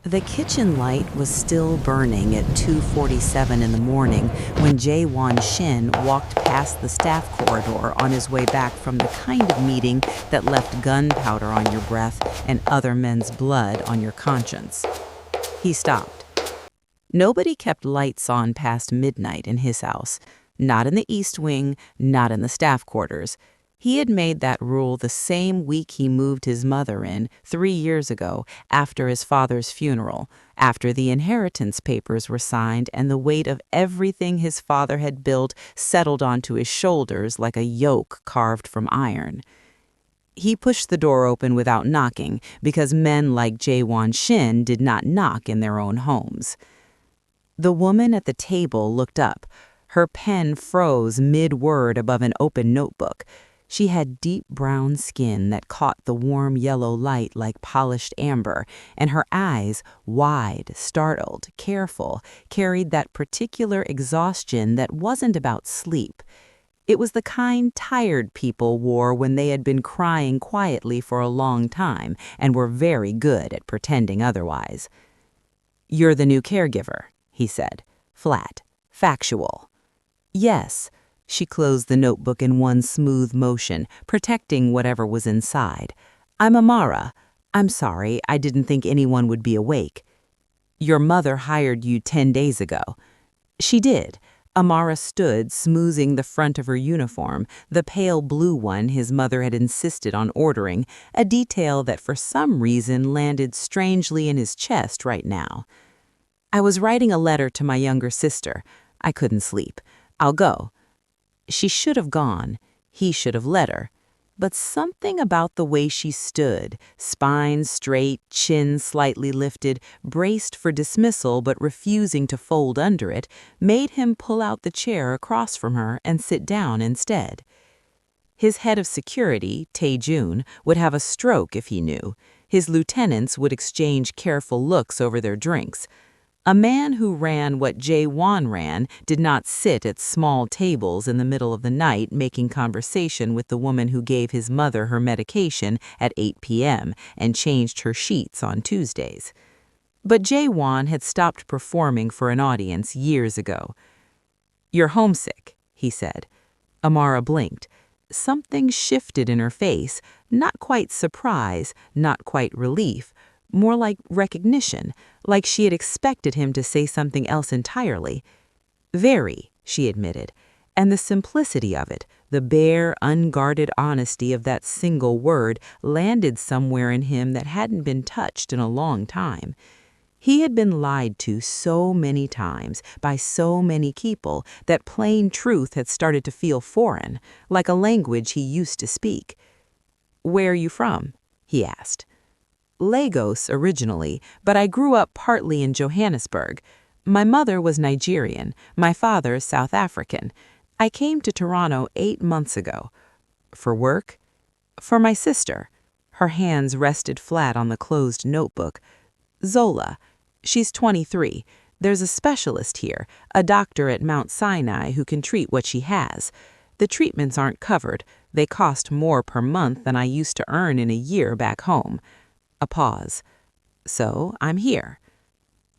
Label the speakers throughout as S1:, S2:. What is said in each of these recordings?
S1: The kitchen light was still burning at 2:47 in the morning when Jae-won Shin walked past the staff corridor on his way back from the kind of meeting that left gunpowder on your breath and other men's blood on your conscience. He stopped. Nobody kept lights on past midnight in his house, not in the East Wing, not in the staff quarters. He had made that rule the same week he moved his mother in 3 years ago after his father's funeral, after the inheritance papers were signed and the weight of everything his father had built settled onto his shoulders like a yoke carved from iron. He pushed the door open without knocking because men like Jae-won Shin did not knock in their own homes. The woman at the table looked up. Her pen froze mid-word above an open notebook. She had deep brown skin that caught the warm yellow light like polished amber, and her eyes, wide, startled, careful, carried that particular exhaustion that wasn't about sleep. It was the kind tired people wore when they had been crying quietly for a long time and were very good at pretending otherwise. "You're the new caregiver," he said, flat, factual. "Yes." She closed the notebook in one smooth motion, protecting whatever was inside. "I'm Amara. I'm sorry, I didn't think anyone would be awake." "Your mother hired you 10 days ago." "She did." Amara stood, smoothing the front of her uniform, the pale blue one his mother had insisted on ordering, a detail that for some reason landed strangely in his chest right now. "I was writing a letter to my younger sister. I couldn't sleep. I'll go." She should have gone. He should have let her. But something about the way she stood, spine straight, chin slightly lifted, braced for dismissal but refusing to fold under it, made him pull out the chair across from her and sit down instead. His head of security, Tae-jun, would have a stroke if he knew. His lieutenants would exchange careful looks over their drinks. A man who ran what Jae-won ran did not sit at small tables in the middle of the night making conversation with the woman who gave his mother her medication at 8 p.m. and changed her sheets on Tuesdays. But Jae-won had stopped performing for an audience years ago. "You're homesick," he said. Amara blinked. Something shifted in her face, not quite surprise, not quite relief, more like recognition, like she had expected him to say something else entirely. "Very," she admitted, and the simplicity of it, the bare, unguarded honesty of that single word landed somewhere in him that hadn't been touched in a long time. He had been lied to so many times by so many people that plain truth had started to feel foreign, like a language he used to speak. "Where are you from?" he asked. "Lagos originally, but I grew up partly in Johannesburg. My mother was Nigerian, my father South African. I came to Toronto 8 months ago." "For work?" "For my sister." Her hands rested flat on the closed notebook. "Zola. She's 23. There's a specialist here, a doctor at Mount Sinai who can treat what she has. The treatments aren't covered. They cost more per month than I used to earn in a year back home." A pause. "So I'm here."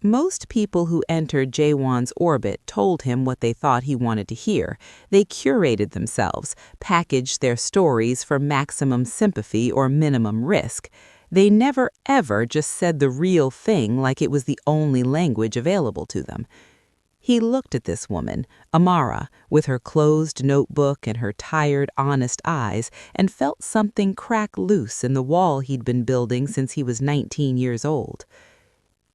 S1: Most people who entered Jae-won's orbit told him what they thought he wanted to hear. They curated themselves, packaged their stories for maximum sympathy or minimum risk. They never ever just said the real thing like it was the only language available to them. He looked at this woman, Amara, with her closed notebook and her tired, honest eyes, and felt something crack loose in the wall he'd been building since he was 19 years old.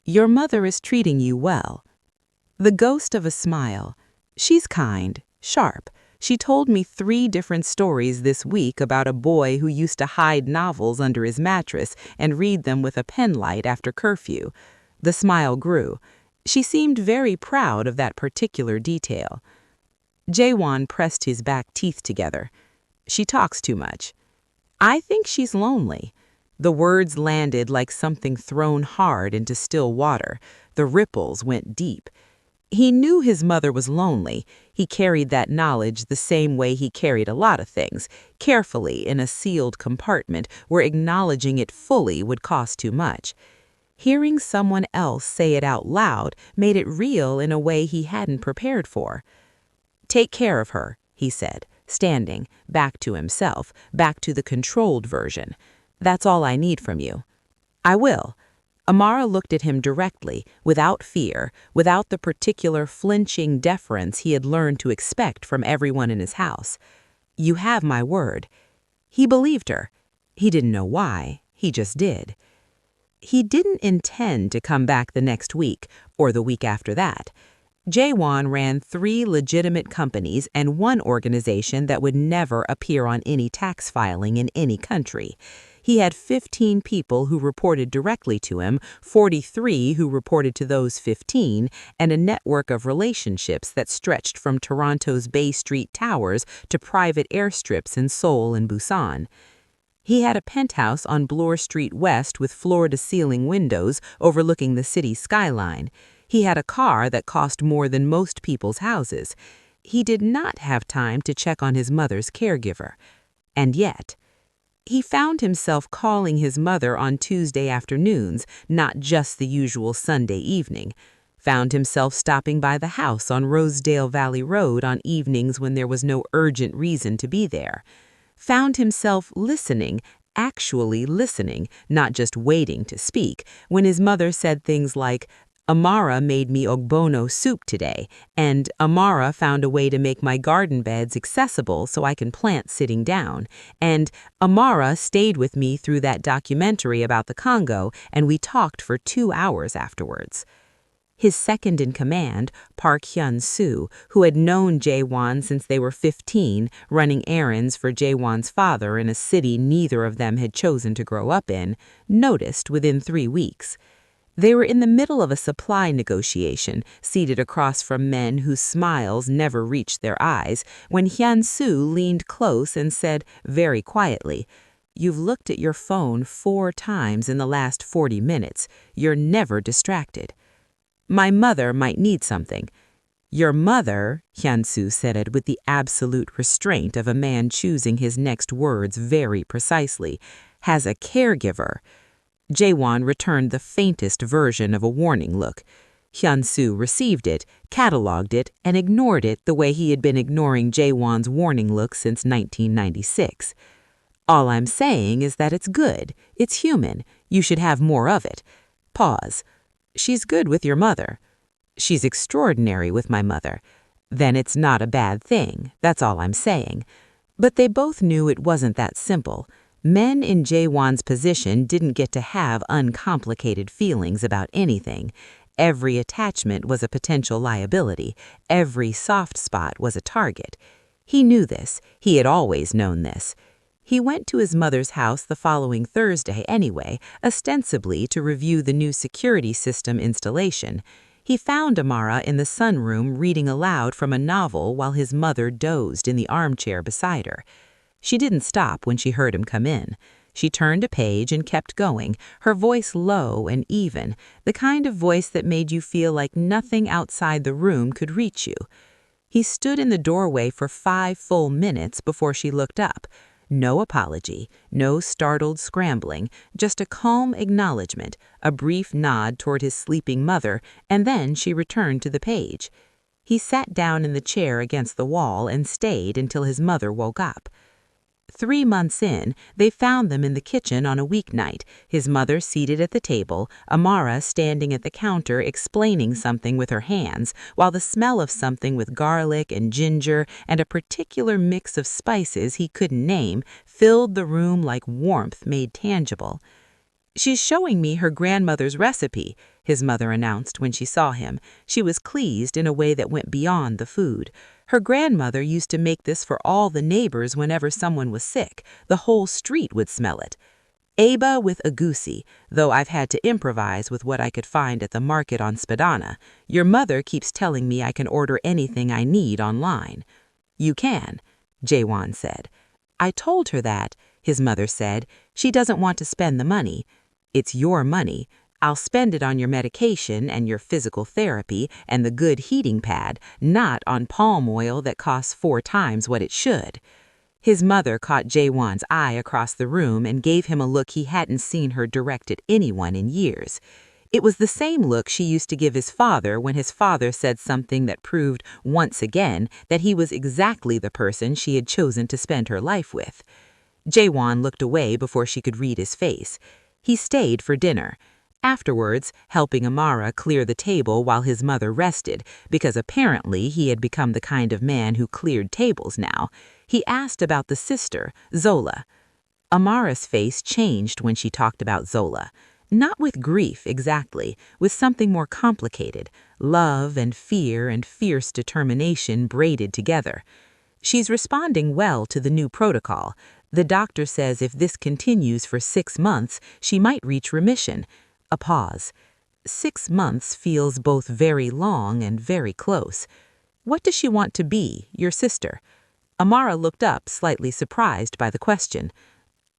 S1: "Your mother is treating you well." The ghost of a smile. "She's kind, sharp. She told me 3 different stories this week about a boy who used to hide novels under his mattress and read them with a penlight after curfew." The smile grew. She seemed very proud of that particular detail. Jae-won pressed his back teeth together. "She talks too much." "I think she's lonely." The words landed like something thrown hard into still water. The ripples went deep. He knew his mother was lonely. He carried that knowledge the same way he carried a lot of things, carefully in a sealed compartment where acknowledging it fully would cost too much. Hearing someone else say it out loud made it real in a way he hadn't prepared for. "Take care of her," he said, standing, back to himself, back to the controlled version. "That's all I need from you." "I will." Amara looked at him directly, without fear, without the particular flinching deference he had learned to expect from everyone in his house. "You have my word." He believed her. He didn't know why, he just did. He didn't intend to come back the next week, or the week after that. Jae-won ran 3 legitimate companies and 1 organization that would never appear on any tax filing in any country. He had 15 people who reported directly to him, 43 who reported to those 15, and a network of relationships that stretched from Toronto's Bay Street towers to private airstrips in Seoul and Busan. He had a penthouse on Bloor Street West with floor-to-ceiling windows overlooking the city skyline. He had a car that cost more than most people's houses. He did not have time to check on his mother's caregiver. And yet, he found himself calling his mother on Tuesday afternoons, not just the usual Sunday evening. Found himself stopping by the house on Rosedale Valley Road on evenings when there was no urgent reason to be there. Found himself listening, actually listening, not just waiting to speak, when his mother said things like, "Amara made me ogbono soup today," and "Amara found a way to make my garden beds accessible so I can plant sitting down," and "Amara stayed with me through that documentary about the Congo, and we talked for 2 hours afterwards." His second-in-command, Park Hyun-soo, who had known Jae-won since they were 15, running errands for Jae-won's father in a city neither of them had chosen to grow up in, noticed within 3 weeks. They were in the middle of a supply negotiation, seated across from men whose smiles never reached their eyes, when Hyun-soo leaned close and said, very quietly, "You've looked at your phone 4 times in the last 40 minutes. You're never distracted." "My mother might need something." "Your mother," Hyun-soo said it with the absolute restraint of a man choosing his next words very precisely, "has a caregiver." Jae-won returned the faintest version of a warning look. Hyun-soo received it, cataloged it, and ignored it the way he had been ignoring Jae-won's warning look since 1996. "All I'm saying is that it's good. It's human. You should have more of it." Pause. "She's good with your mother." "She's extraordinary with my mother." "Then it's not a bad thing. That's all I'm saying." But they both knew it wasn't that simple. Men in Jae-won's position didn't get to have uncomplicated feelings about anything. Every attachment was a potential liability. Every soft spot was a target. He knew this. He had always known this. He went to his mother's house the following Thursday anyway, ostensibly to review the new security system installation. He found Amara in the sunroom reading aloud from a novel while his mother dozed in the armchair beside her. She didn't stop when she heard him come in. She turned a page and kept going, her voice low and even, the kind of voice that made you feel like nothing outside the room could reach you. He stood in the doorway for 5 full minutes before she looked up. No apology, no startled scrambling, just a calm acknowledgement, a brief nod toward his sleeping mother, and then she returned to the page. He sat down in the chair against the wall and stayed until his mother woke up. 3 months in, they found them in the kitchen on a weeknight, his mother seated at the table, Amara standing at the counter explaining something with her hands, while the smell of something with garlic and ginger and a particular mix of spices he couldn't name filled the room like warmth made tangible. "She's showing me her grandmother's recipe," his mother announced when she saw him. She was pleased in a way that went beyond the food. Her grandmother used to make this for all the neighbors whenever someone was sick. The whole street would smell it. "Aba with agusi, though I've had to improvise with what I could find at the market on Spadana. Your mother keeps telling me I can order anything I need online." "You can," Jae-won said. "I told her that," his mother said. "She doesn't want to spend the money." "It's your money. I'll spend it on your medication and your physical therapy and the good heating pad, not on palm oil that costs 4 times what it should." His mother caught Jae-won's eye across the room and gave him a look he hadn't seen her direct at anyone in years. It was the same look she used to give his father when his father said something that proved, once again, that he was exactly the person she had chosen to spend her life with. Jae-won looked away before she could read his face. He stayed for dinner. Afterwards, helping Amara clear the table while his mother rested, because apparently he had become the kind of man who cleared tables now. He asked about the sister, Zola. Amara's face changed when she talked about Zola. Not with grief, exactly, with something more complicated, love and fierce determination braided together. She's responding well to the new protocol. The doctor says if this continues for 6 months, she might reach remission. A pause. 6 months feels both very long and very close. What does she want to be, your sister? Amara looked up, slightly surprised by the question.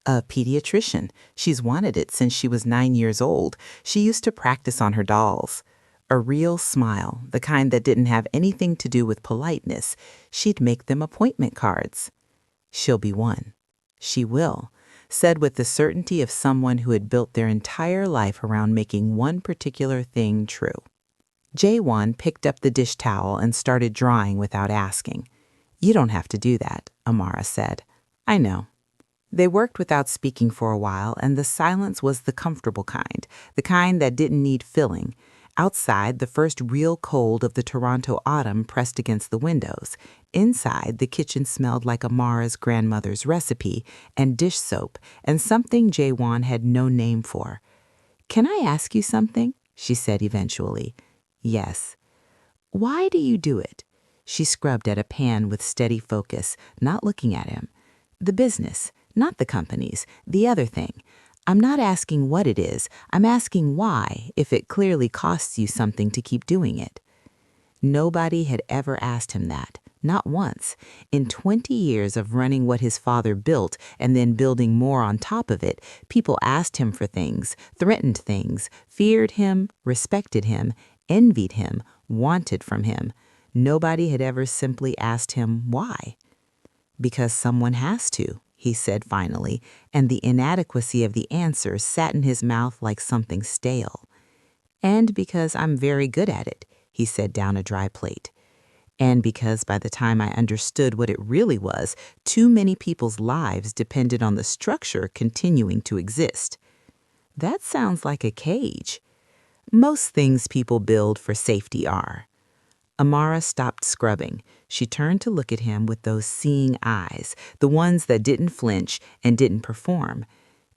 S2: A pediatrician. She's wanted it since she was 9 years old. She used to practice on her dolls. A real smile, the kind that didn't have anything to do with politeness. She'd make them appointment cards. She'll be one. She will, said with the certainty of someone who had built their entire life around making one particular thing true. Jae-won picked up the dish towel and started drying without asking. You don't have to do that, Amara said. I know. They worked without speaking for a while, and the silence was the comfortable kind, the kind that didn't need filling. Outside, the first real cold of the Toronto autumn pressed against the windows. Inside, the kitchen smelled like Amara's grandmother's recipe and dish soap and something Jae-won had no name for. Can I ask you something? She said eventually. Yes. Why do you do it? She scrubbed at a pan with steady focus, not looking at him. The business, not the companies, the other thing. I'm not asking what it is. I'm asking why, if it clearly costs you something to keep doing it. Nobody had ever asked him that, not once. In 20 years of running what his father built and then building more on top of it, people asked him for things, threatened things, feared him, respected him, envied him, wanted from him. Nobody had ever simply asked him why. Because someone has to, he said finally, and the inadequacy of the answer sat in his mouth like something stale. And because I'm very good at it, he said down a dry plate. And because by the time I understood what it really was, too many people's lives depended on the structure continuing to exist. That sounds like a cage. Most things people build for safety are. Amara stopped scrubbing. She turned to look at him with those seeing eyes, the ones that didn't flinch and didn't perform.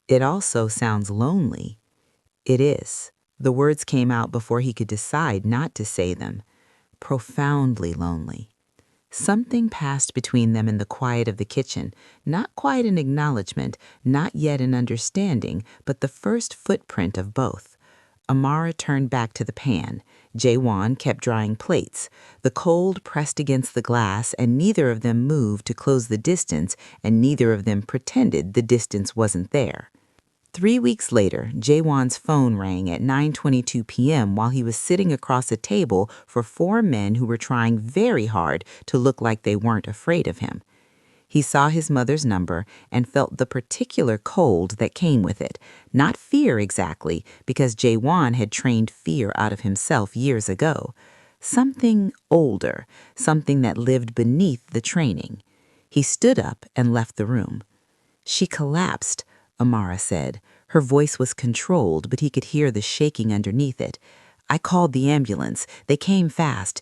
S2: It also sounds lonely. It is. The words came out before he could decide not to say them. Profoundly lonely. Something passed between them in the quiet of the kitchen, not quite an acknowledgement, not yet an understanding, but the first footprint of both. Amara turned back to the pan. Jae-won kept drying plates. The cold pressed against the glass, and neither of them moved to close the distance, and neither of them pretended the distance wasn't there. 3 weeks later, Jae-won's phone rang at 9:22 p.m. while he was sitting across a table for 4 men who were trying very hard to look like they weren't afraid of him. He saw his mother's number and felt the particular cold that came with it. Not fear exactly, because Jae-won had trained fear out of himself years ago. Something older, something that lived beneath the training. He stood up and left the room. She collapsed, Amara said. Her voice was controlled, but he could hear the shaking underneath it. I called the ambulance. They came fast.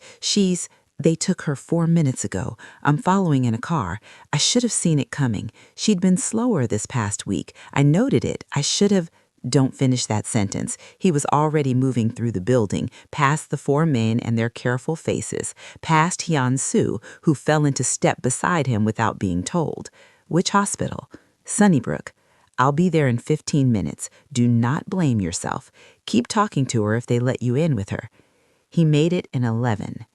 S2: They took her 4 minutes ago. I'm following in a car. I should have seen it coming. She'd been slower this past week. I noted it. I should have... Don't finish that sentence. He was already moving through the building, past the 4 men and their careful faces, past Hyun-soo, who fell into step beside him without being told. Which hospital? Sunnybrook. I'll be there in 15 minutes. Do not blame yourself. Keep talking to her if they let you in with her. He made it in 11.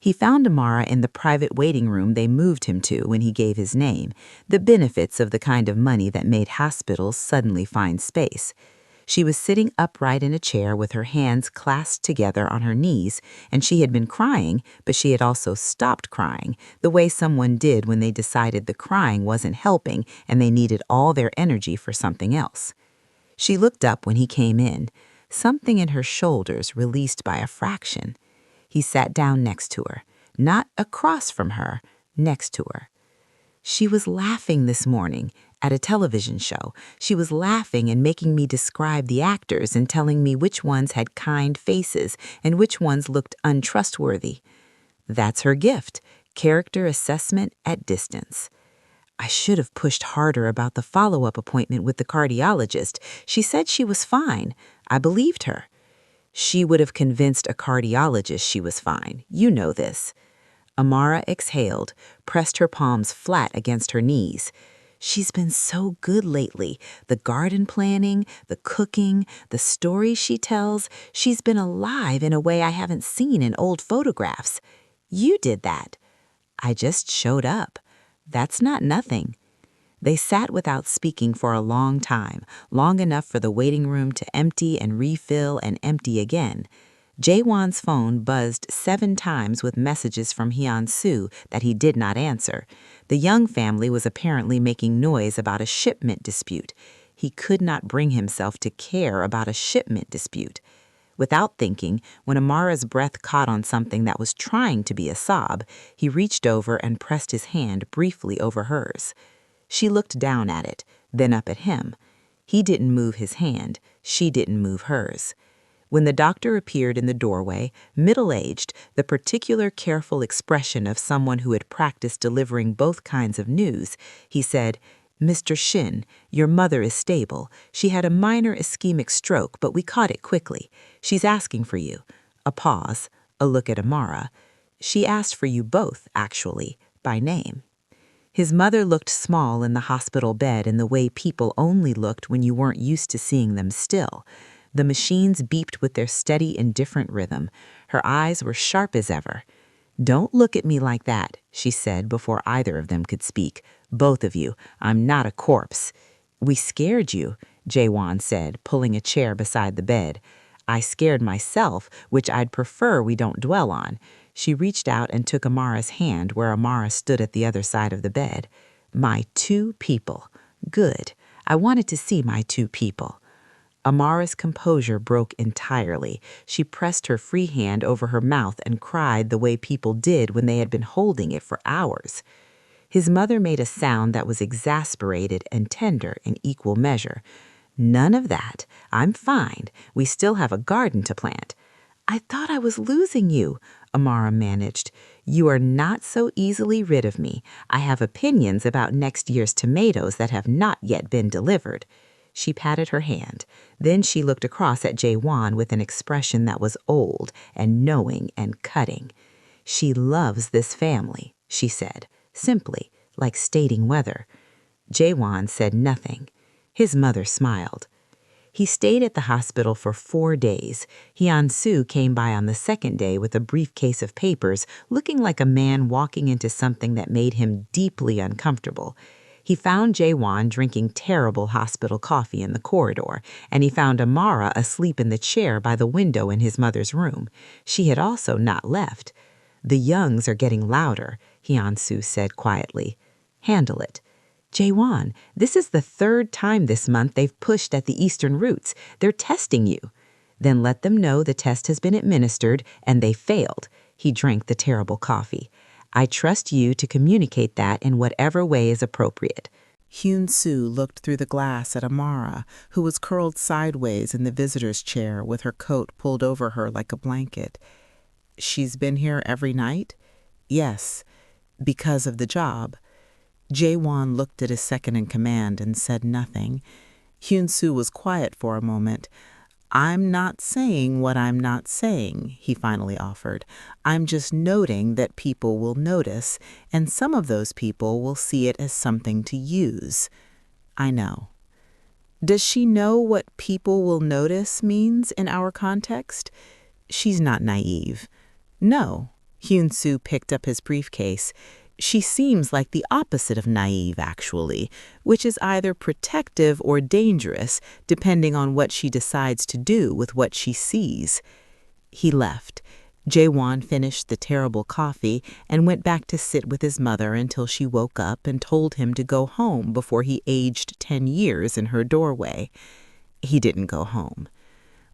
S2: He found Amara in the private waiting room they moved him to when he gave his name, the benefits of the kind of money that made hospitals suddenly find space. She was sitting upright in a chair with her hands clasped together on her knees, and she had been crying, but she had also stopped crying, the way someone did when they decided the crying wasn't helping and they needed all their energy for something else. She looked up when he came in, something in her shoulders released by a fraction. He sat down next to her, not across from her, next to her. She was laughing this morning at a television show. She was laughing and making me describe the actors and telling me which ones had kind faces and which ones looked untrustworthy. That's her gift, character assessment at distance. I should have pushed harder about the follow-up appointment with the cardiologist. She said she was fine. I believed her. She would have convinced a cardiologist she was fine. You know this. Amara exhaled, pressed her palms flat against her knees. She's been so good lately. The garden planning, the cooking, the stories she tells. She's been alive in a way I haven't seen in old photographs. You did that. I just showed up. That's not nothing. They sat without speaking for a long time, long enough for the waiting room to empty and refill and empty again. Jae-won's phone buzzed 7 times with messages from Hyun-soo that he did not answer. The Young family was apparently making noise about a shipment dispute. He could not bring himself to care about a shipment dispute. Without thinking, when Amara's breath caught on something that was trying to be a sob, he reached over and pressed his hand briefly over hers. She looked down at it, then up at him. He didn't move his hand. She didn't move hers. When the doctor appeared in the doorway, middle-aged, the particular careful expression of someone who had practiced delivering both kinds of news, he said, "Mr. Shin, your mother is stable. She had a minor ischemic stroke, but we caught it quickly. She's asking for you." A pause, a look at Amara. She asked for you both, actually, by name. His mother looked small in the hospital bed in the way people only looked when you weren't used to seeing them still. The machines beeped with their steady, indifferent rhythm. Her eyes were sharp as ever. "Don't look at me like that," she said before either of them could speak. "Both of you. I'm not a corpse." "We scared you," Jae-won said, pulling a chair beside the bed. "I scared myself, which I'd prefer we don't dwell on." She reached out and took Amara's hand where Amara stood at the other side of the bed. "My 2 people. Good. I wanted to see my 2 people." Amara's composure broke entirely. She pressed her free hand over her mouth and cried the way people did when they had been holding it for hours. His mother made a sound that was exasperated and tender in equal measure. "None of that. I'm fine. We still have a garden to plant." "I thought I was losing you," Amara managed. "You are not so easily rid of me. I have opinions about next year's tomatoes that have not yet been delivered." She patted her hand. Then she looked across at Jae-won with an expression that was old and knowing and cutting. "She loves this family," she said, simply, like stating weather. Jae-won said nothing. His mother smiled. He stayed at the hospital for 4 days. Hyun-soo came by on the 2nd day with a briefcase of papers, looking like a man walking into something that made him deeply uncomfortable. He found Jae-won drinking terrible hospital coffee in the corridor, and he found Amara asleep in the chair by the window in his mother's room. She had also not left. "The Youngs are getting louder," Hyun-soo said quietly. "Handle it." "Jae-won, this is the 3rd time this month they've pushed at the eastern routes. They're testing you." "Then let them know the test has been administered and they failed." He drank the terrible coffee. "I trust you to communicate that in whatever way is appropriate." Hyun-soo looked through the glass at Amara, who was curled sideways in the visitor's chair with her coat pulled over her like a blanket. "She's been here every night?" "Yes, because of the job." Jae-won looked at his second-in-command and said nothing. Hyun-soo was quiet for a moment. "I'm not saying what I'm not saying," he finally offered. "I'm just noting that people will notice, and some of those people will see it as something to use." "I know." "Does she know what people will notice means in our context?" "She's not naive." "No." Hyun-soo picked up his briefcase. She seems like the opposite of naive, actually, which is either protective or dangerous, depending on what she decides to do with what she sees. He left. Jae-won finished the terrible coffee and went back to sit with his mother until she woke up and told him to go home before he aged 10 years in her doorway. He didn't go home.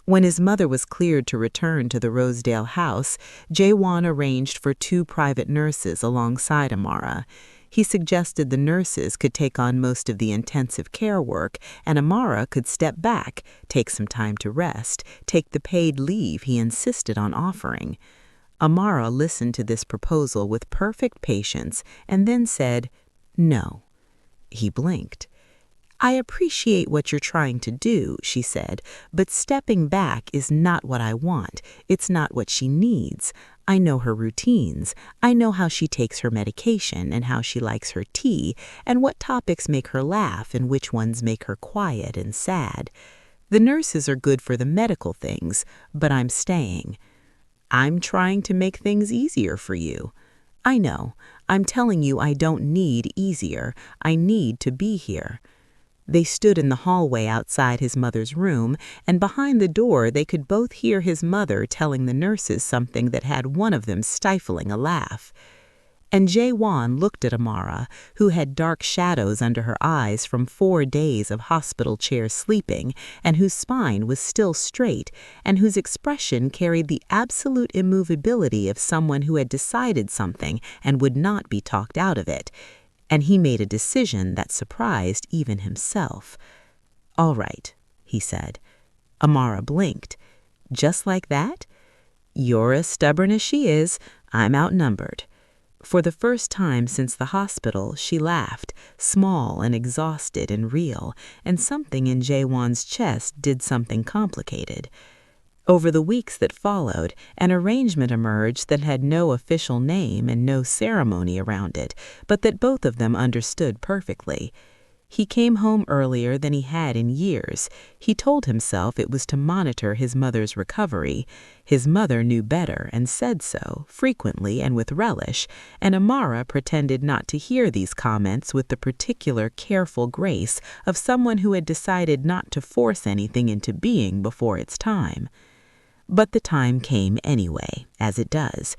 S2: When his mother was cleared to return to the Rosedale house, Jae-won arranged for 2 private nurses alongside Amara. He suggested the nurses could take on most of the intensive care work, and Amara could step back, take some time to rest, take the paid leave he insisted on offering. Amara listened to this proposal with perfect patience and then said, "No." He blinked. "I appreciate what you're trying to do," she said, "but stepping back is not what I want. It's not what she needs. I know her routines. I know how she takes her medication and how she likes her tea and what topics make her laugh and which ones make her quiet and sad. The nurses are good for the medical things, but I'm staying. I'm trying to make things easier for you. I know. I'm telling you I don't need easier. I need to be here." They stood in the hallway outside his mother's room, and behind the door they could both hear his mother telling the nurses something that had one of them stifling a laugh. And Jae-won looked at Amara, who had dark shadows under her eyes from 4 days of hospital chair sleeping, and whose spine was still straight, and whose expression carried the absolute immovability of someone who had decided something and would not be talked out of it. And he made a decision that surprised even himself. "All right," he said. Amara blinked. "Just like that? You're as stubborn as she is. I'm outnumbered." For the first time since the hospital, she laughed, small and exhausted and real, and something in Jae-won's chest did something complicated. Over the weeks that followed, an arrangement emerged that had no official name and no ceremony around it, but that both of them understood perfectly. He came home earlier than he had in years. He told himself it was to monitor his mother's recovery. His mother knew better and said so, frequently and with relish, and Amara pretended not to hear these comments with the particular careful grace of someone who had decided not to force anything into being before its time. But the time came anyway, as it does.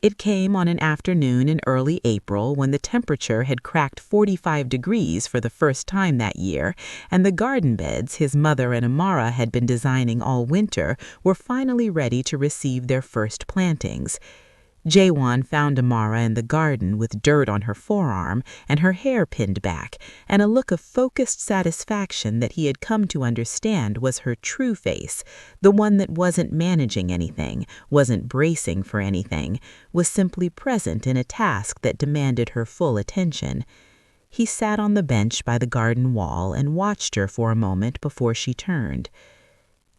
S2: It came on an afternoon in early April when the temperature had cracked 45 degrees for the first time that year, and the garden beds his mother and Amara had been designing all winter were finally ready to receive their first plantings. Jae-won found Amara in the garden with dirt on her forearm and her hair pinned back, and a look of focused satisfaction that he had come to understand was her true face, the one that wasn't managing anything, wasn't bracing for anything, was simply present in a task that demanded her full attention. He sat on the bench by the garden wall and watched her for a moment before she turned.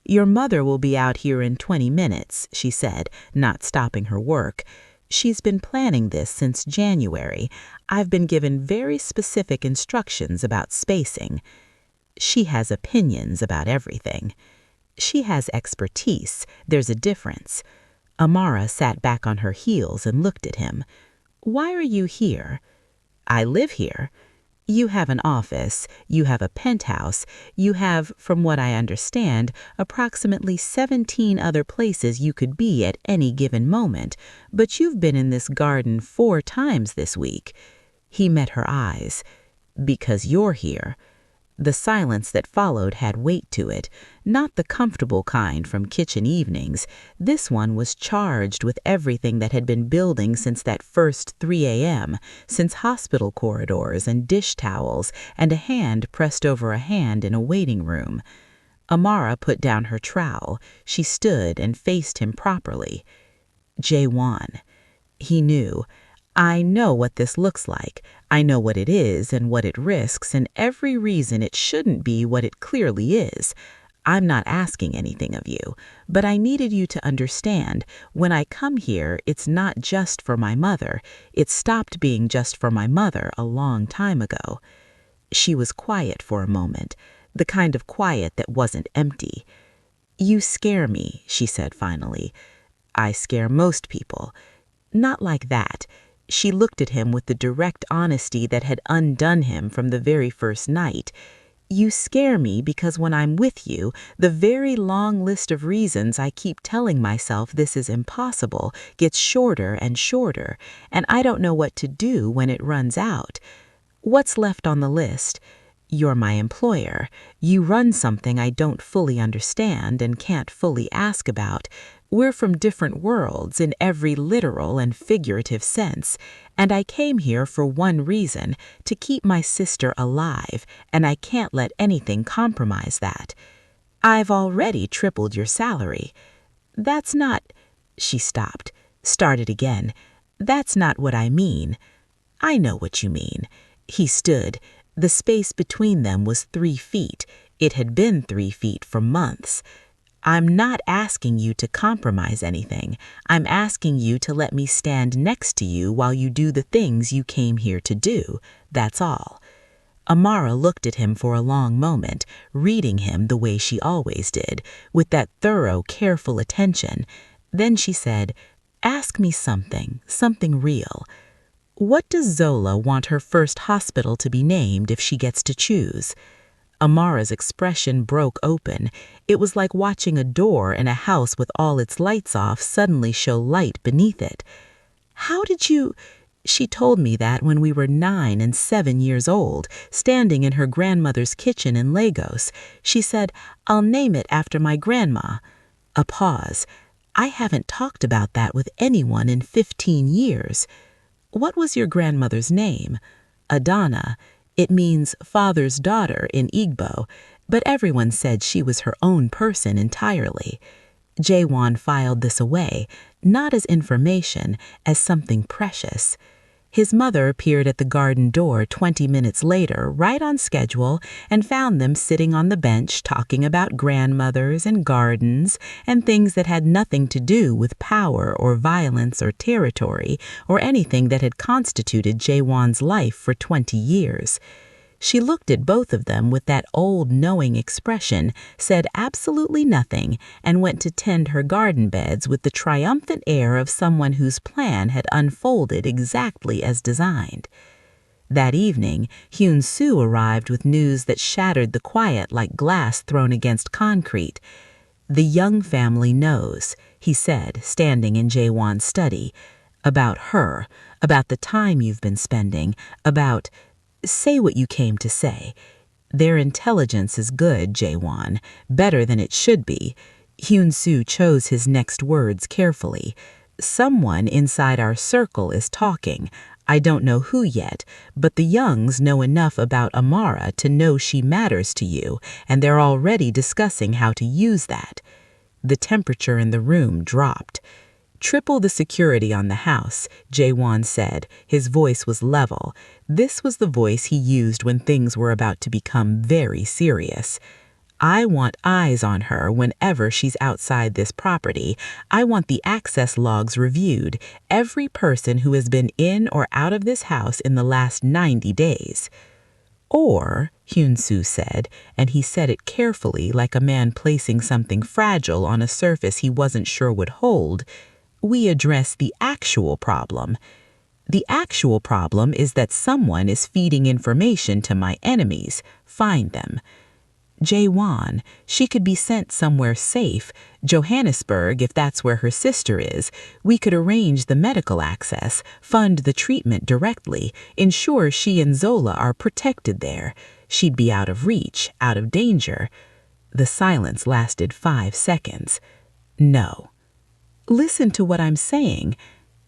S2: "Your mother will be out here in 20 minutes, she said, not stopping her work. "She's been planning this since January. I've been given very specific instructions about spacing. She has opinions about everything. She has expertise. There's a difference." Amara sat back on her heels and looked at him. "Why are you here?" "I live here." "You have an office, you have a penthouse, you have, from what I understand, approximately 17 other places you could be at any given moment, but you've been in this garden 4 times this week." He met her eyes. "Because you're here." The silence that followed had weight to it, not the comfortable kind from kitchen evenings. This one was charged with everything that had been building since that first 3 a.m., since hospital corridors and dish towels and a hand pressed over a hand in a waiting room. Amara put down her trowel. She stood and faced him properly. Jae-won. He knew. "I know what this looks like. I know what it is and what it risks and every reason it shouldn't be what it clearly is. I'm not asking anything of you, but I needed you to understand, when I come here, it's not just for my mother. It stopped being just for my mother a long time ago." She was quiet for a moment, the kind of quiet that wasn't empty. "You scare me," she said finally. "I scare most people." "Not like that. She looked at him with the direct honesty that had undone him from the very first night. You scare me because when I'm with you, the very long list of reasons I keep telling myself this is impossible gets shorter and shorter, and I don't know what to do when it runs out. What's left on the list? You're my employer. You run something I don't fully understand and can't fully ask about. We're from different worlds in every literal and figurative sense, and I came here for one reason, to keep my sister alive, and I can't let anything compromise that. I've already tripled your salary. That's not... She stopped, started again. That's not what I mean. I know what you mean. He stood. The space between them was 3 feet. It had been 3 feet for months. I'm not asking you to compromise anything. I'm asking you to let me stand next to you while you do the things you came here to do. That's all. Amara looked at him for a long moment, reading him the way she always did, with that thorough, careful attention. Then she said, "Ask me something real. What does Zola want her first hospital to be named if she gets to choose?" Amara's expression broke open. It was like watching a door in a house with all its lights off suddenly show light beneath it. "How did you—" She told me that when we were 9 and 7 years old, standing in her grandmother's kitchen in Lagos. She said, "I'll name it after my grandma." A pause. "I haven't talked about that with anyone in 15 years. What was your grandmother's name?" "Adana. It means father's daughter in Igbo, but everyone said she was her own person entirely." Jae-won filed this away, not as information, as something precious. His mother appeared at the garden door 20 minutes later, right on schedule, and found them sitting on the bench talking about grandmothers and gardens and things that had nothing to do with power or violence or territory or anything that had constituted Jae-won's life for 20 years. She looked at both of them with that old knowing expression, said absolutely nothing, and went to tend her garden beds with the triumphant air of someone whose plan had unfolded exactly as designed. That evening, Hyun-soo arrived with news that shattered the quiet like glass thrown against concrete. "The Young family knows," he said, standing in Jae-won's study. "About her, about the time you've been spending, about... Say what you came to say. Their intelligence is good, Jae-won, better than it should be." Hyun-soo chose his next words carefully. "Someone inside our circle is talking. I don't know who yet, but the Youngs know enough about Amara to know she matters to you, and they're already discussing how to use that." The temperature in the room dropped. "Triple the security on the house," Jae-won said. His voice was level. This was the voice he used when things were about to become very serious. "I want eyes on her whenever she's outside this property. I want the access logs reviewed, every person who has been in or out of this house in the last 90 days. Or," Hyun-soo said, and he said it carefully like a man placing something fragile on a surface he wasn't sure would hold, "we address the actual problem. The actual problem is that someone is feeding information to my enemies. Find them." Jae-won, she could be sent somewhere safe, Johannesburg if that's where her sister is. We could arrange the medical access, fund the treatment directly, ensure she and Zola are protected there. She'd be out of reach, out of danger. The silence lasted 5 seconds. "No." "Listen to what I'm saying."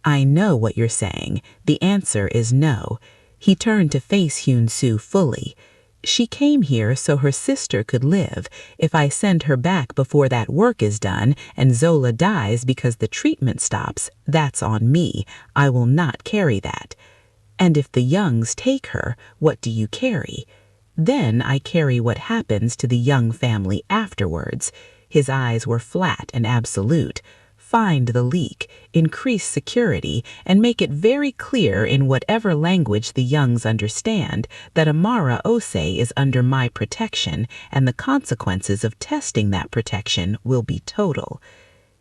S2: "I know what you're saying. The answer is no." He turned to face Hyun-soo fully. "She came here so her sister could live. If I send her back before that work is done and Zola dies because the treatment stops, that's on me. I will not carry that. And if the Youngs take her, what do you carry? Then I carry what happens to the Young family afterwards." His eyes were flat and absolute. "Find the leak, increase security, and make it very clear in whatever language the Youngs understand that Amara Ose is under my protection, and the consequences of testing that protection will be total."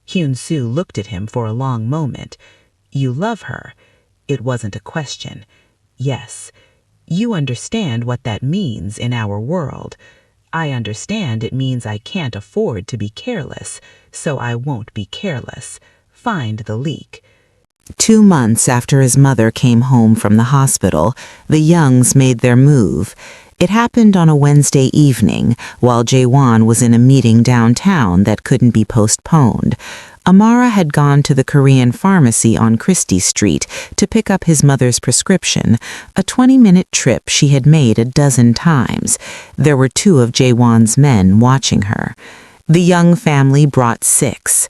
S2: Hyun-soo looked at him for a long moment. "You love her." It wasn't a question. Yes. You understand what that means in our world. I understand it means I can't afford to be careless, so I won't be careless. Find the leak. 2 months after his mother came home from the hospital, the Youngs made their move. It happened on a Wednesday evening, while Jae-won was in a meeting downtown that couldn't be postponed. Amara had gone to the Korean pharmacy on Christie Street to pick up his mother's prescription, a 20-minute trip she had made a dozen times. There were 2 of Jae-won's men watching her. The Young family brought 6.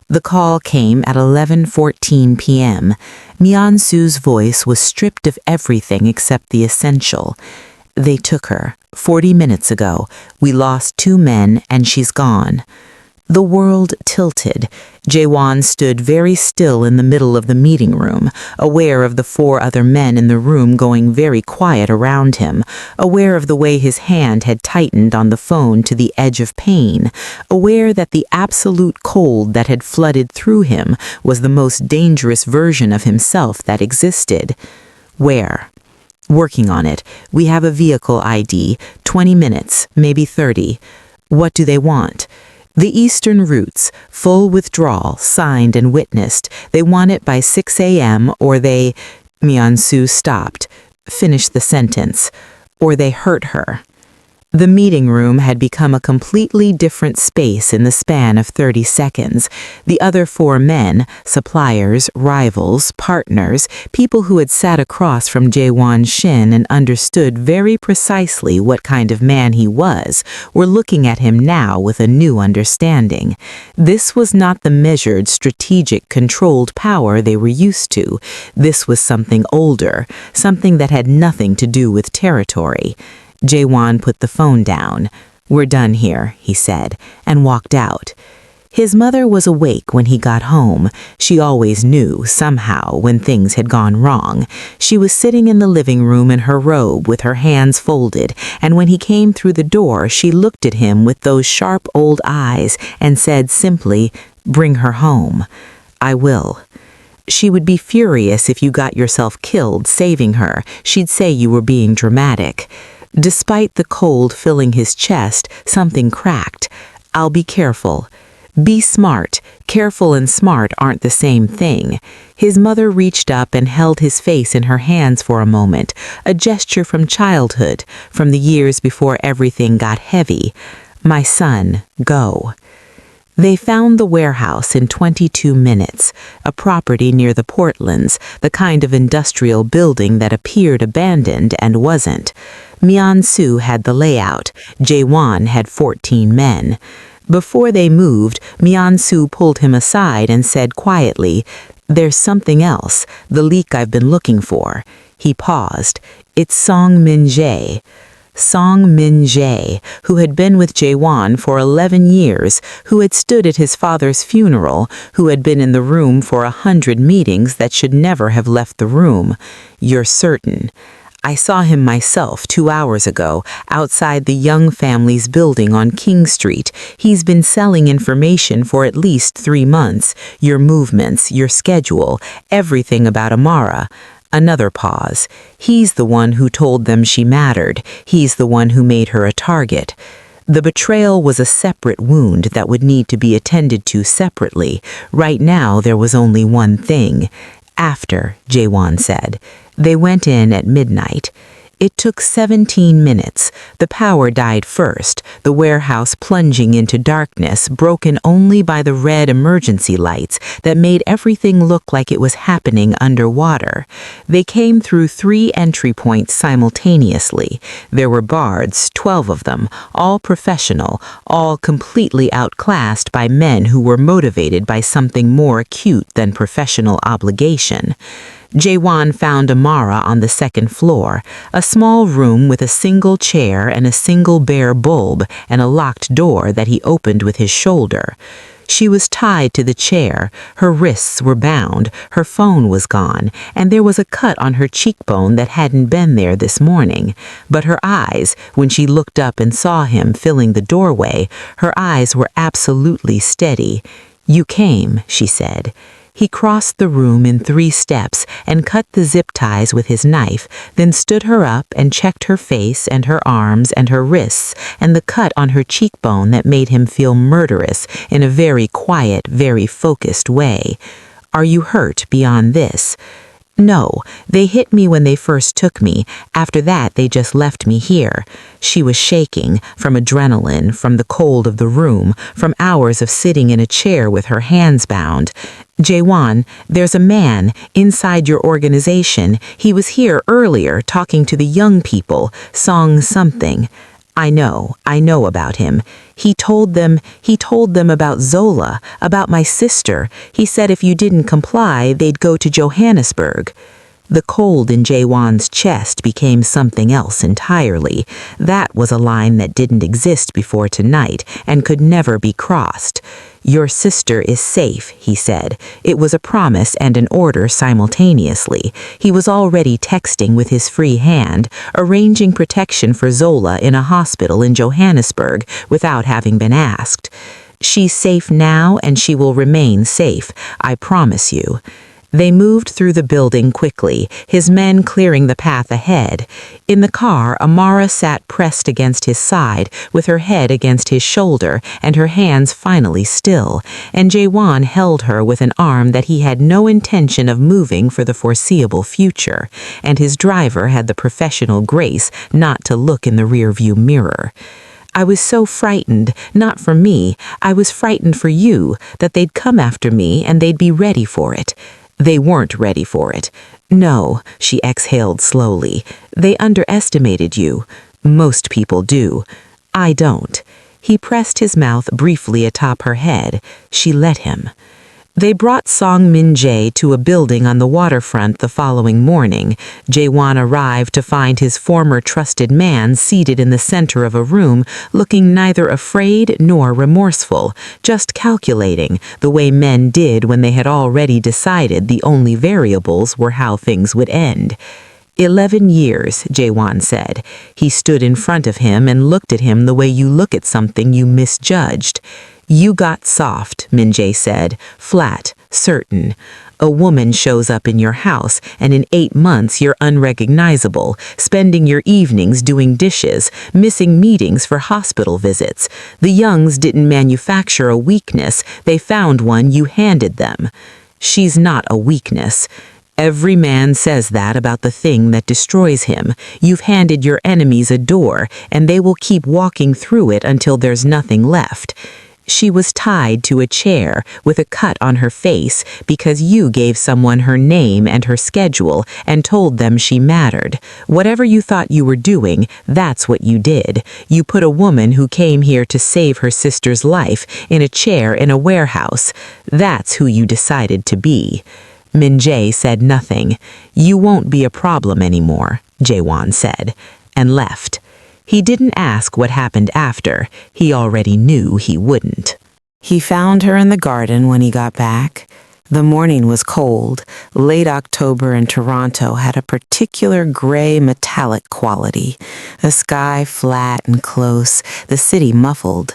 S2: The call came at 11:14 p.m. Myeon-soo's voice was stripped of everything except the essential. They took her 40 minutes ago. We lost 2 men and she's gone. The world tilted. Jae-won stood very still in the middle of the meeting room, aware of the 4 other men in the room going very quiet around him, aware of the way his hand had tightened on the phone to the edge of pain, aware that the absolute cold that had flooded through him was the most dangerous version of himself that existed. Where? Working on it. We have a vehicle ID, 20 minutes, maybe 30. What do they want? The Eastern routes, full withdrawal, signed and witnessed. They want it by 6 a.m. or they... Myeon-soo stopped. Finished the sentence. Or they hurt her. The meeting room had become a completely different space in the span of 30 seconds. The other 4 men, suppliers, rivals, partners, people who had sat across from Jae-won Shin and understood very precisely what kind of man he was, were looking at him now with a new understanding. This was not the measured, strategic, controlled power they were used to. This was something older, something that had nothing to do with territory. Jae-won put the phone down. "We're done here," he said, and walked out. His mother was awake when he got home. She always knew, somehow, when things had gone wrong. She was sitting in the living room in her robe with her hands folded, and when he came through the door, she looked at him with those sharp old eyes and said simply, "Bring her home." "I will." She would be furious if you got yourself killed saving her. She'd say you were being dramatic. Despite the cold filling his chest, something cracked. "I'll be careful." Be smart. Careful and smart aren't the same thing. His mother reached up and held his face in her hands for a moment, a gesture from childhood, from the years before everything got heavy. "My son, go." They found the warehouse in 22 minutes, a property near the Portlands, the kind of industrial building that appeared abandoned and wasn't. Myeon-soo had the layout. Jae-won had 14 men. Before they moved, Myeon-soo pulled him aside and said quietly, "There's something else, the leak I've been looking for." He paused. "It's Song Min-jae." Song Min-jae, who had been with Jae-won for 11 years, who had stood at his father's funeral, who had been in the room for 100 meetings that should never have left the room. "You're certain?" "I saw him myself 2 hours ago, outside the Young family's building on King Street. He's been selling information for at least 3 months. Your movements, your schedule, everything about Amara." Another pause. "He's the one who told them she mattered. He's the one who made her a target." The betrayal was a separate wound that would need to be attended to separately. Right now there was only one thing. "After," Jae-won said. They went in at midnight. It took 17 minutes. The power died first, the warehouse plunging into darkness, broken only by the red emergency lights that made everything look like it was happening underwater. They came through 3 entry points simultaneously. There were guards, 12 of them, all professional, all completely outclassed by men who were motivated by something more acute than professional obligation. Jae-won found Amara on the 2nd floor, a small room with a single chair and a single bare bulb and a locked door that he opened with his shoulder. She was tied to the chair, her wrists were bound, her phone was gone, and there was a cut on her cheekbone that hadn't been there this morning. But her eyes, when she looked up and saw him filling the doorway, her eyes were absolutely steady. "You came," she said. He crossed the room in 3 steps and cut the zip ties with his knife, then stood her up and checked her face and her arms and her wrists and the cut on her cheekbone that made him feel murderous in a very quiet, very focused way. "Are you hurt beyond this?" "No, they hit me when they first took me. After that, they just left me here." She was shaking, from adrenaline, from the cold of the room, from hours of sitting in a chair with her hands bound. "Jae-won, there's a man inside your organization. He was here earlier talking to the young people, Song something. I know about him. He told them about Zola, about my sister. He said if you didn't comply, they'd go to Johannesburg." The cold in Jae-won's chest became something else entirely. That was a line that didn't exist before tonight and could never be crossed. "Your sister is safe," he said. It was a promise and an order simultaneously. He was already texting with his free hand, arranging protection for Zola in a hospital in Johannesburg without having been asked. "She's safe now and she will remain safe, I promise you." They moved through the building quickly, his men clearing the path ahead. In the car, Amara sat pressed against his side, with her head against his shoulder and her hands finally still, and Jae-won held her with an arm that he had no intention of moving for the foreseeable future, and his driver had the professional grace not to look in the rearview mirror. "I was so frightened, not for me, I was frightened for you, that they'd come after me and they'd be ready for it." "They weren't ready for it." "No," she exhaled slowly. "They underestimated you. Most people do. I don't." He pressed his mouth briefly atop her head. She let him. They brought Song Min-jae to a building on the waterfront the following morning. Jae-won arrived to find his former trusted man seated in the center of a room, looking neither afraid nor remorseful, just calculating, the way men did when they had already decided the only variables were how things would end. 11 years, Jae-won said. He stood in front of him and looked at him the way you look at something you misjudged. "You got soft," Min-jae said, "flat, certain. A woman shows up in your house, and in 8 months you're unrecognizable, spending your evenings doing dishes, missing meetings for hospital visits. The Youngs didn't manufacture a weakness, they found one you handed them. She's not a weakness. Every man says that about the thing that destroys him. You've handed your enemies a door, and they will keep walking through it until there's nothing left. She was tied to a chair with a cut on her face because you gave someone her name and her schedule and told them she mattered. Whatever you thought you were doing, that's what you did. You put a woman who came here to save her sister's life in a chair in a warehouse. That's who you decided to be." Min-jae said nothing. "You won't be a problem anymore," Jae-won said, and left. He didn't ask what happened after. He already knew he wouldn't. He found her in the garden when he got back. The morning was cold. Late October in Toronto had a particular gray metallic quality. The sky flat and close, the city muffled.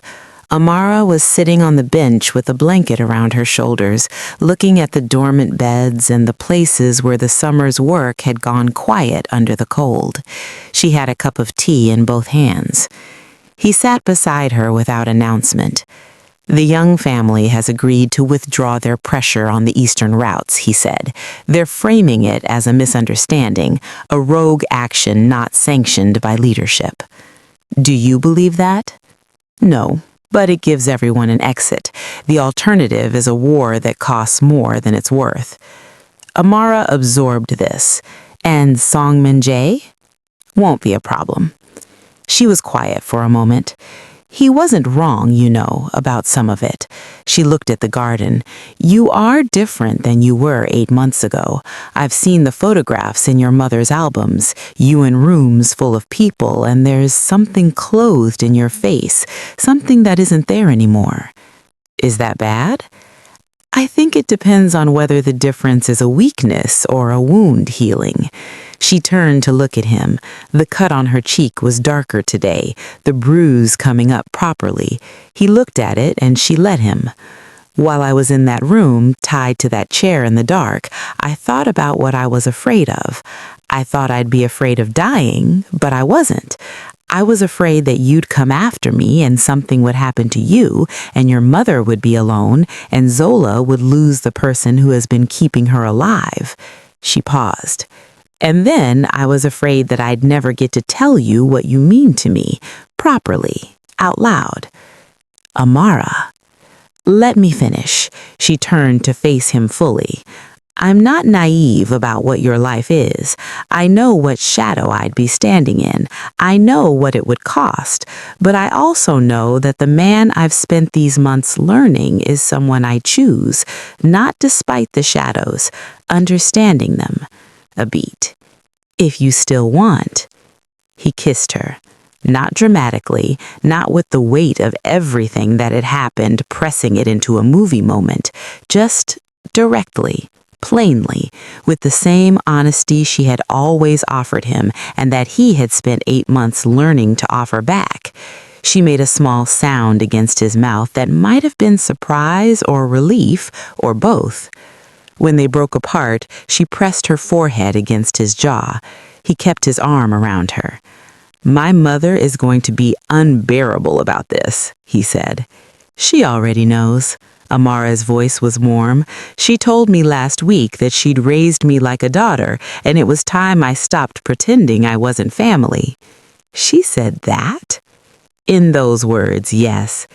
S2: Amara was sitting on the bench with a blanket around her shoulders, looking at the dormant beds and the places where the summer's work had gone quiet under the cold. She had a cup of tea in both hands. He sat beside her without announcement. "The Young family has agreed to withdraw their pressure on the eastern routes," he said. "They're framing it as a misunderstanding, a rogue action not sanctioned by leadership." "Do you believe that?" "No. But it gives everyone an exit. The alternative is a war that costs more than it's worth." Amara absorbed this. "And Song Min-jae?" "Won't be a problem." She was quiet for a moment. "He wasn't wrong, you know, about some of it." She looked at the garden. "You are different than you were 8 months ago. I've seen the photographs in your mother's albums, you in rooms full of people, and there's something clothed in your face, something that isn't there anymore." "Is that bad?" "I think it depends on whether the difference is a weakness or a wound healing." She turned to look at him. The cut on her cheek was darker today, the bruise coming up properly. He looked at it and she let him. While I was in that room, tied to that chair in the dark, I thought about what I was afraid of. I thought I'd be afraid of dying, but I wasn't. I was afraid that you'd come after me and something would happen to you, and your mother would be alone, and Zola would lose the person who has been keeping her alive. She paused. And then I was afraid that I'd never get to tell you what you mean to me, properly, out loud. Amara. Let me finish. She turned to face him fully. I'm not naive about what your life is. I know what shadow I'd be standing in. I know what it would cost. But I also know that the man I've spent these months learning is someone I choose, not despite the shadows, understanding them. A beat. If you still want. He kissed her. Not dramatically, not with the weight of everything that had happened pressing it into a movie moment, just directly, plainly, with the same honesty she had always offered him and that he had spent 8 months learning to offer back. She made a small sound against his mouth that might have been surprise or relief, or both. When they broke apart, she pressed her forehead against his jaw. He kept his arm around her. My mother is going to be unbearable about this, he said. She already knows. Amara's voice was warm. She told me last week that she'd raised me like a daughter, and it was time I stopped pretending I wasn't family. She said that? In those words, yes.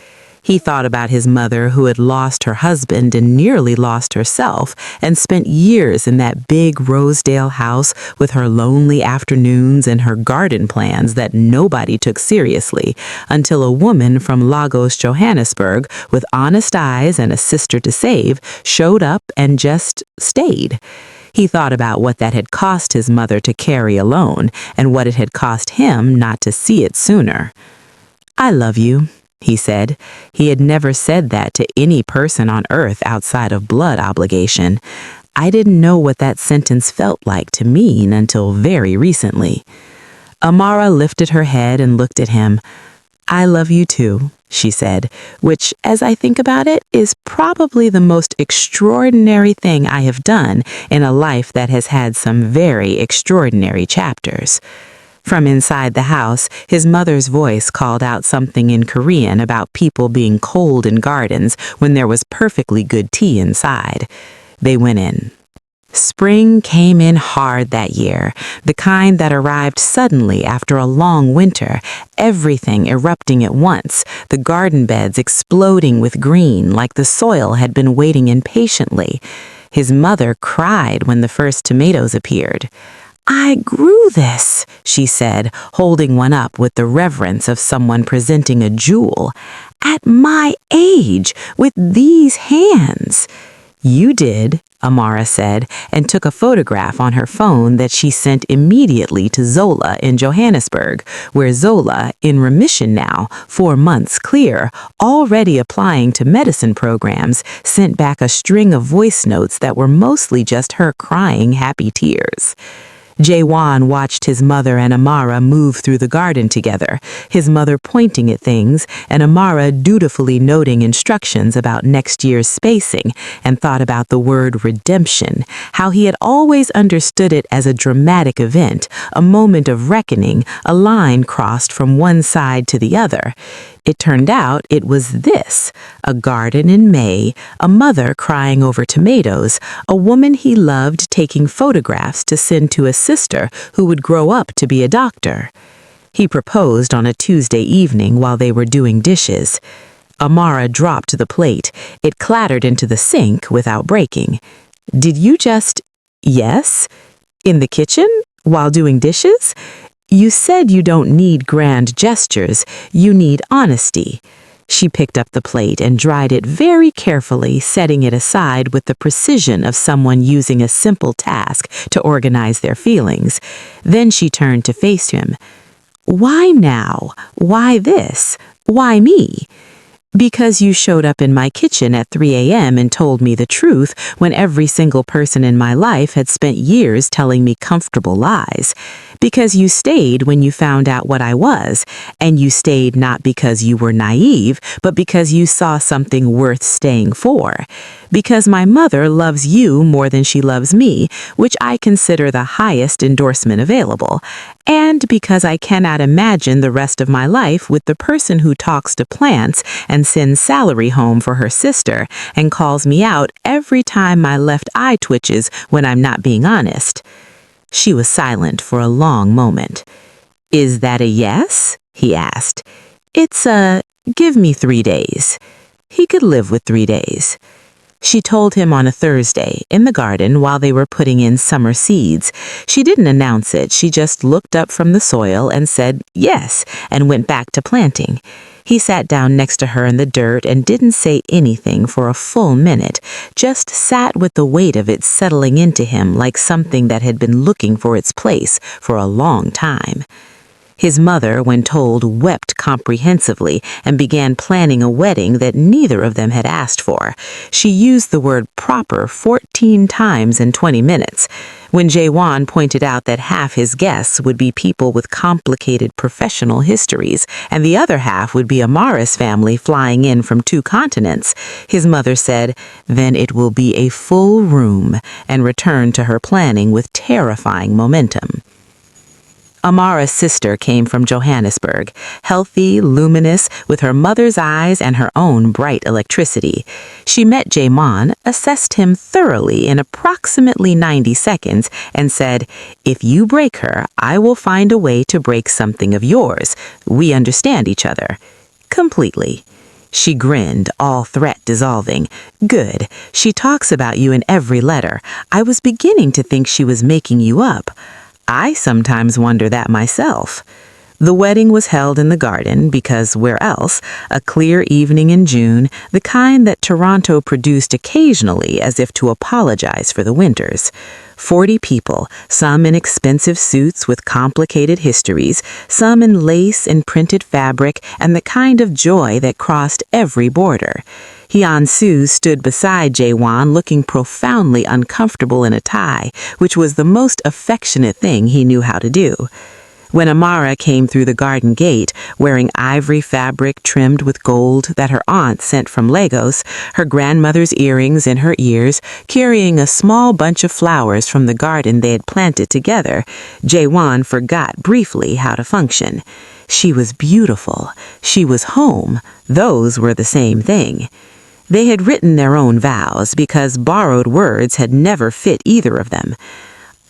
S2: He thought about his mother who had lost her husband and nearly lost herself and spent years in that big Rosedale house with her lonely afternoons and her garden plans that nobody took seriously until a woman from Lagos, Johannesburg, with honest eyes and a sister to save, showed up and just stayed. He thought about what that had cost his mother to carry alone and what it had cost him not to see it sooner. I love you, he said. He had never said that to any person on earth outside of blood obligation. I didn't know what that sentence felt like to mean until very recently. Amara lifted her head and looked at him. I love you too, she said, which, as I think about it, is probably the most extraordinary thing I have done in a life that has had some very extraordinary chapters. From inside the house, his mother's voice called out something in Korean about people being cold in gardens when there was perfectly good tea inside. They went in. Spring came in hard that year, the kind that arrived suddenly after a long winter, everything erupting at once, the garden beds exploding with green like the soil had been waiting impatiently. His mother cried when the first tomatoes appeared. I grew this, she said, holding one up with the reverence of someone presenting a jewel. At my age, with these hands. You did, Amara said, and took a photograph on her phone that she sent immediately to Zola in Johannesburg, where Zola, in remission now, 4 months clear, already applying to medicine programs, sent back a string of voice notes that were mostly just her crying happy tears. Jae-won watched his mother and Amara move through the garden together, his mother pointing at things and Amara dutifully noting instructions about next year's spacing, and thought about the word redemption, how he had always understood it as a dramatic event, a moment of reckoning, a line crossed from one side to the other. It turned out it was this: a garden in May, a mother crying over tomatoes, a woman he loved taking photographs to send to a sister who would grow up to be a doctor. He proposed on a Tuesday evening while they were doing dishes. Amara dropped the plate. It clattered into the sink without breaking. Did you just... Yes? In the kitchen? While doing dishes? You said you don't need grand gestures, you need honesty. She picked up the plate and dried it very carefully, setting it aside with the precision of someone using a simple task to organize their feelings. Then she turned to face him. Why now? Why this? Why me? Because you showed up in my kitchen at 3 a.m. and told me the truth when every single person in my life had spent years telling me comfortable lies. Because you stayed when you found out what I was, and you stayed not because you were naive, but because you saw something worth staying for. Because my mother loves you more than she loves me, which I consider the highest endorsement available. And because I cannot imagine the rest of my life with the person who talks to plants and sends salary home for her sister and calls me out every time my left eye twitches when I'm not being honest. She was silent for a long moment. "Is that a yes?" he asked. "It's a, give me 3 days." He could live with 3 days. She told him on a Thursday, in the garden while they were putting in summer seeds. She didn't announce it, she just looked up from the soil and said yes, and went back to planting. He sat down next to her in the dirt and didn't say anything for a full minute, just sat with the weight of it settling into him like something that had been looking for its place for a long time. His mother, when told, wept comprehensively and began planning a wedding that neither of them had asked for. She used the word proper 14 times in 20 minutes. When Jae-won pointed out that half his guests would be people with complicated professional histories, and the other half would be Amara's family flying in from 2 continents, his mother said, "Then it will be a full room," and returned to her planning with terrifying momentum. Amara's sister came from Johannesburg, healthy, luminous, with her mother's eyes and her own bright electricity. She met Jae-won, assessed him thoroughly in approximately 90 seconds, and said, "If you break her, I will find a way to break something of yours. We understand each other." Completely. She grinned, all threat dissolving. "Good. She talks about you in every letter. I was beginning to think she was making you up. I sometimes wonder that myself." The wedding was held in the garden because where else? A clear evening in June, the kind that Toronto produced occasionally as if to apologize for the winters. 40 people, some in expensive suits with complicated histories, some in lace and printed fabric and the kind of joy that crossed every border. Hyun-soo stood beside Jae-won looking profoundly uncomfortable in a tie, which was the most affectionate thing he knew how to do. When Amara came through the garden gate, wearing ivory fabric trimmed with gold that her aunt sent from Lagos, her grandmother's earrings in her ears, carrying a small bunch of flowers from the garden they had planted together, Jae-won forgot briefly how to function. She was beautiful. She was home. Those were the same thing. They had written their own vows because borrowed words had never fit either of them.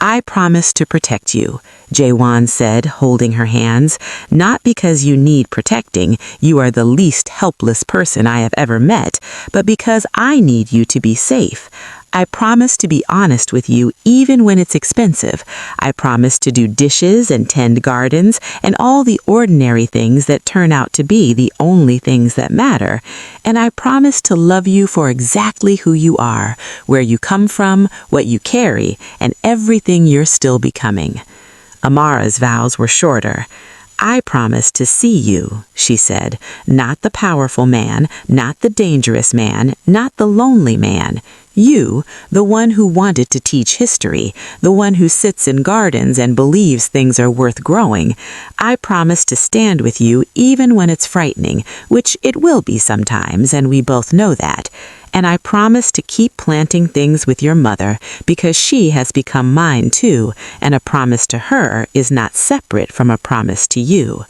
S2: "I promise to protect you," Jae-won said, holding her hands. "Not because you need protecting, you are the least helpless person I have ever met, but because I need you to be safe. I promise to be honest with you even when it's expensive. I promise to do dishes and tend gardens and all the ordinary things that turn out to be the only things that matter. And I promise to love you for exactly who you are, where you come from, what you carry, and everything you're still becoming." Amara's vows were shorter. "I promise to see you," she said, "not the powerful man, not the dangerous man, not the lonely man. You, the one who wanted to teach history, the one who sits in gardens and believes things are worth growing. I promise to stand with you even when it's frightening, which it will be sometimes, and we both know that. And I promise to keep planting things with your mother because she has become mine too, and a promise to her is not separate from a promise to you."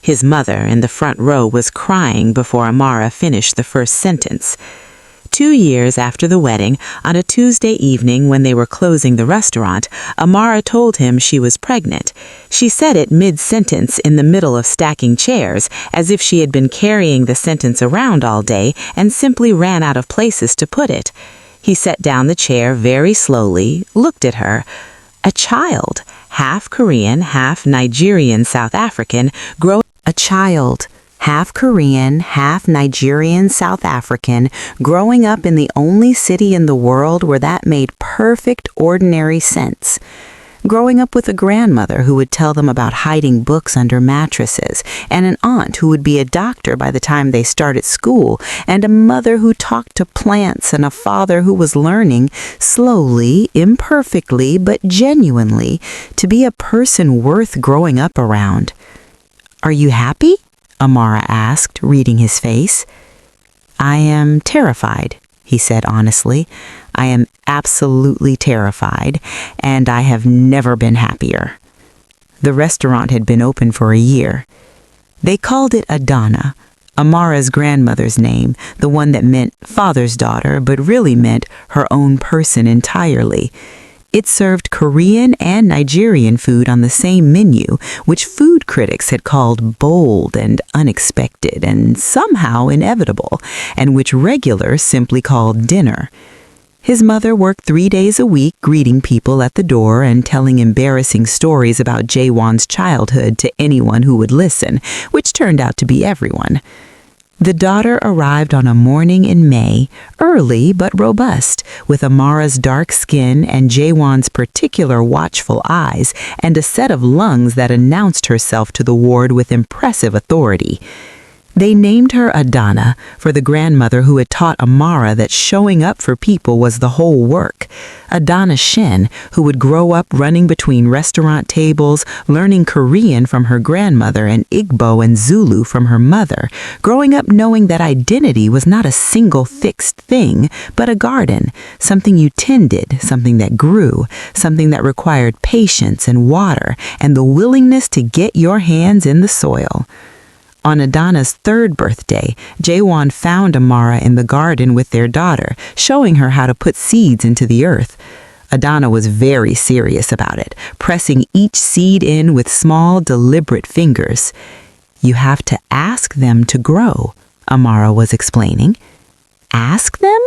S2: His mother in the front row was crying before Amara finished the first sentence. 2 years after the wedding, on a Tuesday evening when they were closing the restaurant, Amara told him she was pregnant. She said it mid-sentence in the middle of stacking chairs, as if she had been carrying the sentence around all day and simply ran out of places to put it. He set down the chair very slowly, looked at her. A child, half Korean, half Nigerian South African, half Korean, half Nigerian South African, growing up in the only city in the world where that made perfect, ordinary sense.
S1: growing up with a grandmother who would tell them about hiding books under mattresses, and an aunt who would be a doctor by the time they started school, and a mother who talked to plants, and a father who was learning, slowly, imperfectly, but genuinely, to be a person worth growing up around. "Are you happy?" Amara asked, reading his face. "I am terrified," he said honestly. "I am absolutely terrified, and I have never been happier." The restaurant had been open for a year. They called it Adana, Amara's grandmother's name, the one that meant father's daughter, but really meant her own person entirely. It served Korean and Nigerian food on the same menu, which food critics had called bold and unexpected and somehow inevitable, and which regulars simply called dinner. His mother worked 3 days a week greeting people at the door and telling embarrassing stories about Jae-won's childhood to anyone who would listen, which turned out to be everyone. The daughter arrived on a morning in May, early but robust, with Amara's dark skin and Jae-won's particular watchful eyes and a set of lungs that announced herself to the ward with impressive authority. They named her Adana for the grandmother who had taught Amara that showing up for people was the whole work. Jae-won Shin, who would grow up running between restaurant tables, learning Korean from her grandmother and Igbo and Zulu from her mother, growing up knowing that identity was not a single fixed thing, but a garden, something you tended, something that grew, something that required patience and water and the willingness to get your hands in the soil. On Adana's 3rd birthday, Jae-won found Amara in the garden with their daughter, showing her how to put seeds into the earth. Adana was very serious about it, pressing each seed in with small, deliberate fingers. "You have to ask them to grow," Amara was explaining. "Ask them?"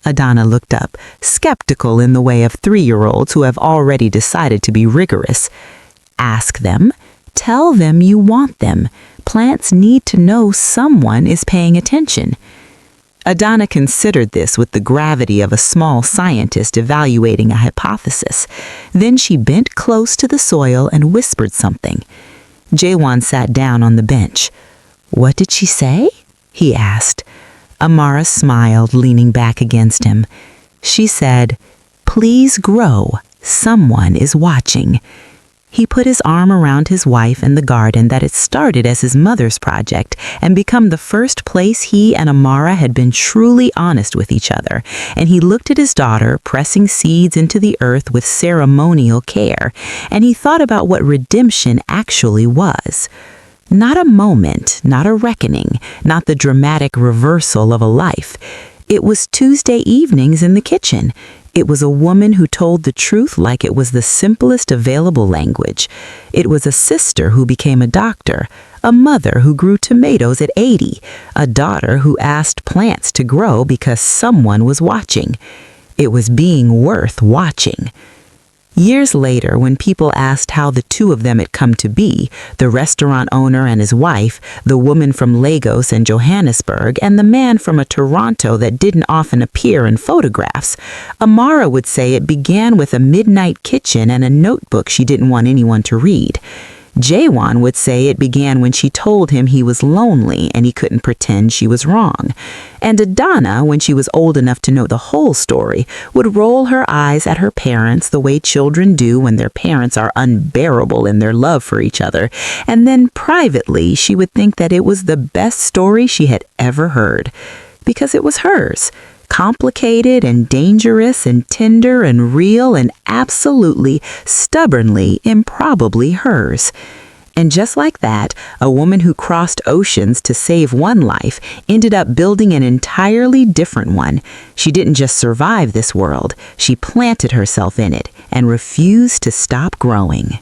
S1: Adana looked up, skeptical in the way of 3-year-olds who have already decided to be rigorous. "Ask them. Tell them you want them. Plants need to know someone is paying attention." Adana considered this with the gravity of a small scientist evaluating a hypothesis. Then she bent close to the soil and whispered something. Jae-won sat down on the bench. "What did she say?" he asked. Amara smiled, leaning back against him. She said, "Please grow. Someone is watching." He put his arm around his wife and the garden that had started as his mother's project and become the first place he and Amara had been truly honest with each other, and he looked at his daughter pressing seeds into the earth with ceremonial care, and he thought about what redemption actually was. Not a moment, not a reckoning, not the dramatic reversal of a life. It was Tuesday evenings in the kitchen. It was a woman who told the truth like it was the simplest available language. It was a sister who became a doctor, a mother who grew tomatoes at 80, a daughter who asked plants to grow because someone was watching. It was being worth watching. Years later, when people asked how the two of them had come to be, the restaurant owner and his wife, the woman from Lagos and Johannesburg, and the man from a Toronto that didn't often appear in photographs, Amara would say it began with a midnight kitchen and a notebook she didn't want anyone to read. Jae-won would say it began when she told him he was lonely and he couldn't pretend she was wrong. And Adana, when she was old enough to know the whole story, would roll her eyes at her parents the way children do when their parents are unbearable in their love for each other, and then privately she would think that it was the best story she had ever heard. Because it was hers. Complicated and dangerous and tender and real and absolutely, stubbornly, improbably hers. And just like that, a woman who crossed oceans to save one life ended up building an entirely different one. She didn't just survive this world, she planted herself in it and refused to stop growing.